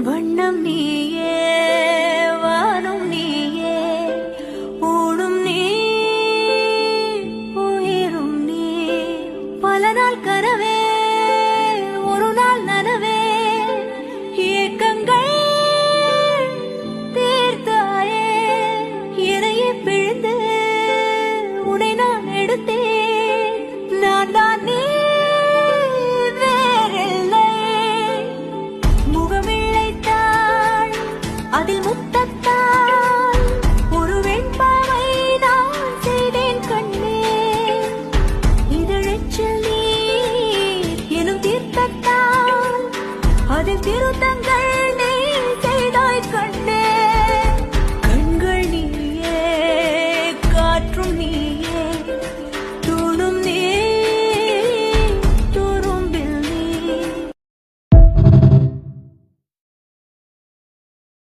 வண்ணம் நீயே வானும் நீயே ஊடும் நீ உயிரும் நீ பல நாள் கனவே ஒரு நாள் நனவே ஏக்கங்கள் தீர்த்தாயே இறையை பிழிந்து உன்னை நான் எடுத்தேன் நான் தான் நீ அதில் முத்தத்தால் ஒரு வெண்பாவை நான் செய்தேன் கண்ணே இதழெச்சில் நீர் எனும் தீர்த்தத்தால் அதில் திருத்தங்கள்